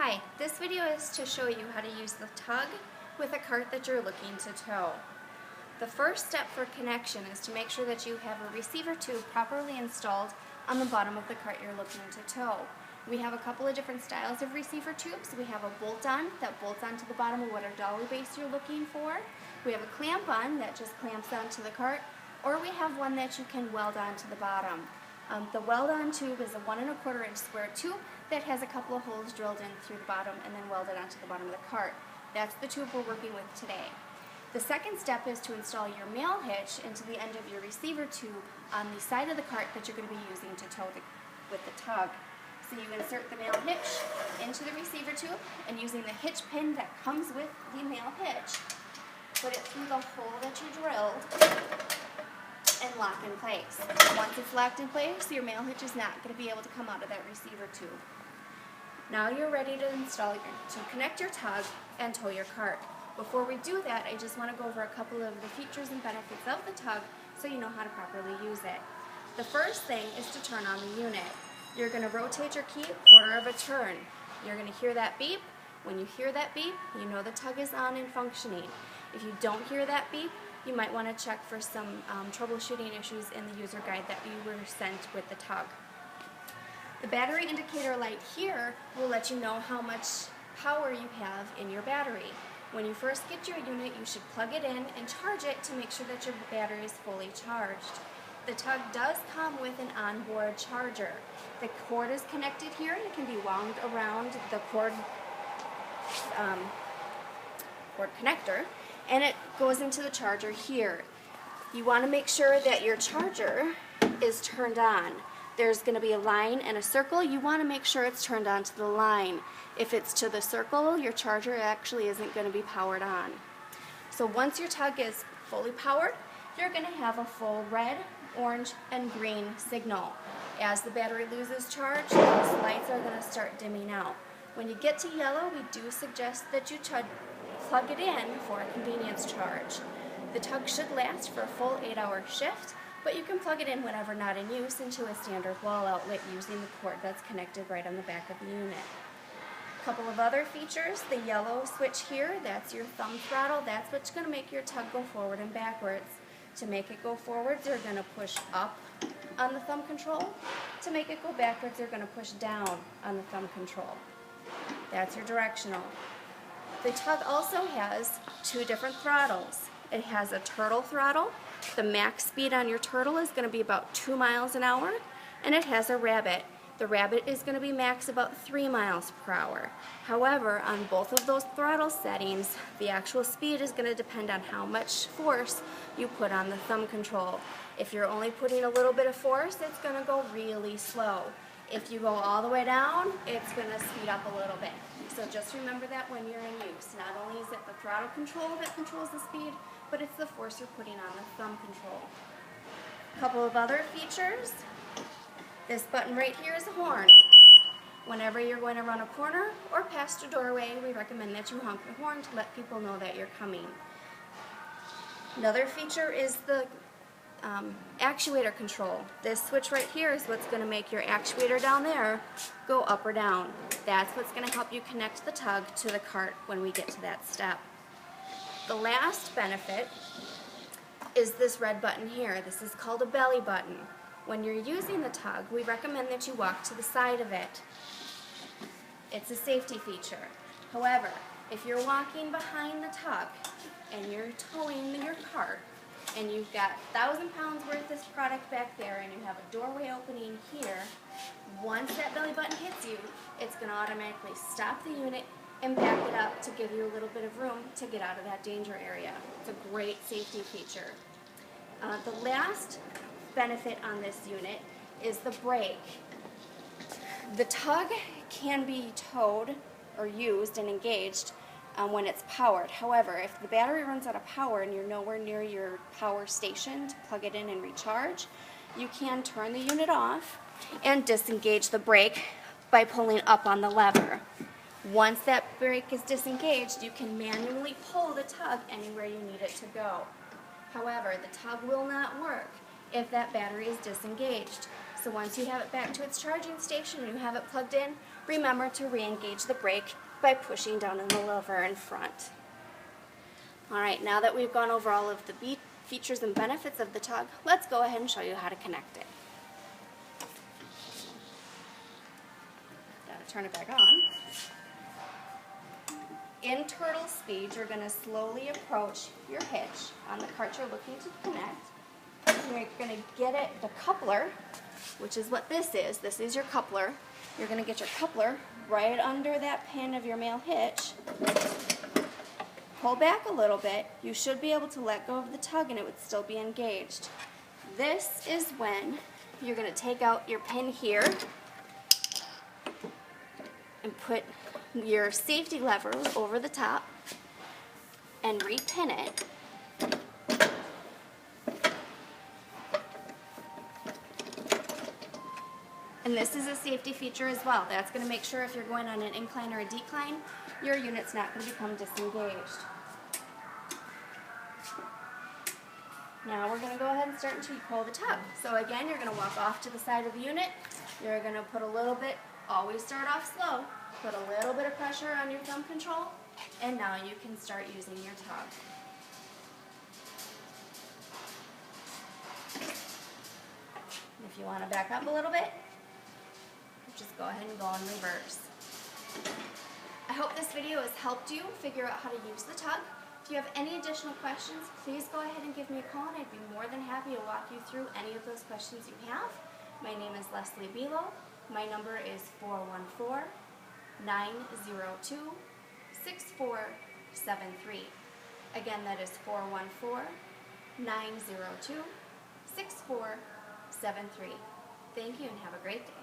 Hi, this video is to show you how to use the tug with a cart that you're looking to tow. The first step for connection is to make sure that you have a receiver tube properly installed on the bottom of the cart you're looking to tow. We have a couple of different styles of receiver tubes. We have a bolt-on that bolts onto the bottom of whatever dolly base you're looking for. We have a clamp-on that just clamps onto the cart, or we have one that you can weld onto the bottom. The weld-on tube is a 1 1/4 inch square tube that has a couple of holes drilled in through the bottom and then welded onto the bottom of the cart. That's the tube we're working with today. The second step is to install your male hitch into the end of your receiver tube on the side of the cart that you're going to be using to tow with the tug. So you insert the male hitch into the receiver tube, and using the hitch pin that comes with the male hitch, put it through the hole that you drilled and lock in place. Once it's locked in place, your male hitch is not going to be able to come out of that receiver tube. Now you're ready to connect your tug and tow your cart. Before we do that, I just want to go over a couple of the features and benefits of the tug so you know how to properly use it. The first thing is to turn on the unit. You're going to rotate your key 1/4 of a turn. You're going to hear that beep. When you hear that beep, you know the tug is on and functioning. If you don't hear that beep, you might want to check for some troubleshooting issues in the user guide that you were sent with the tug. The battery indicator light here will let you know how much power you have in your battery. When you first get your unit, you should plug it in and charge it to make sure that your battery is fully charged. The tug does come with an onboard charger. The cord is connected here and it can be wound around the cord connector, and it goes into the charger here. You want to make sure that your charger is turned on. There's going to be a line and a circle. You want to make sure it's turned on to the line. If it's to the circle, your charger actually isn't going to be powered on. So once your tug is fully powered, you're going to have a full red, orange, and green signal. As the battery loses charge, those lights are going to start dimming out. When you get to yellow, we do suggest that you plug it in for a convenience charge. The tug should last for a full 8-hour shift, but you can plug it in whenever not in use into a standard wall outlet using the cord that's connected right on the back of the unit. A couple of other features: the yellow switch here, that's your thumb throttle. That's what's going to make your tug go forward and backwards. To make it go forwards, you're going to push up on the thumb control. To make it go backwards, you're going to push down on the thumb control. That's your directional. The tug also has 2 different throttles. It has a turtle throttle. The max speed on your turtle is going to be about 2 miles an hour, and it has a rabbit. The rabbit is going to be max about 3 miles per hour. However, on both of those throttle settings, the actual speed is going to depend on how much force you put on the thumb control. If you're only putting a little bit of force, it's going to go really slow. If you go all the way down, it's going to speed up a little bit. So just remember that when you're in use. Not only is it the throttle control that controls the speed, but it's the force you're putting on the thumb control. A couple of other features. This button right here is a horn. Whenever you're going to run a corner or past a doorway, we recommend that you honk the horn to let people know that you're coming. Another feature is the actuator control. This switch right here is what's going to make your actuator down there go up or down. That's what's going to help you connect the tug to the cart when we get to that step. The last benefit is this red button here. This is called a belly button. When you're using the tug, we recommend that you walk to the side of it. It's a safety feature. However, if you're walking behind the tug and you're towing your cart, and you've got 1,000 pounds worth of this product back there, and you have a doorway opening here, once that belly button hits you, it's going to automatically stop the unit and back it up to give you a little bit of room to get out of that danger area. It's a great safety feature. The last benefit on this unit is the brake. The tug can be towed or used and engaged when it's powered. However, if the battery runs out of power and you're nowhere near your power station to plug it in and recharge, you can turn the unit off and disengage the brake by pulling up on the lever. Once that brake is disengaged, you can manually pull the tug anywhere you need it to go. However, the tug will not work if that battery is disengaged. So once you have it back to its charging station and you have it plugged in, remember to re-engage the brake by pushing down on the lever in front. Alright, now that we've gone over all of the features and benefits of the Tug, let's go ahead and show you how to connect it. Gotta turn it back on. In turtle speed, you're going to slowly approach your hitch on the cart you're looking to connect. You're going to get it, the coupler, which is what this is. This is your coupler. You're going to get your coupler right under that pin of your male hitch. Pull back a little bit. You should be able to let go of the Tug and it would still be engaged. This is when you're going to take out your pin here and put your safety lever over the top and repin it. And this is a safety feature as well. That's going to make sure if you're going on an incline or a decline, your unit's not going to become disengaged. Now we're going to go ahead and start until you pull the Tug. So again, you're going to walk off to the side of the unit. You're going to put a little bit, always start off slow, put a little bit of pressure on your thumb control, and now you can start using your Tug. If you want to back up a little bit, just go ahead and go in reverse. I hope this video has helped you figure out how to use the Tug. If you have any additional questions, please go ahead and give me a call and I'd be more than happy to walk you through any of those questions you have. My name is Leslie Belo. My number is 414-902-6473. Again, that is 414-902-6473. Thank you and have a great day.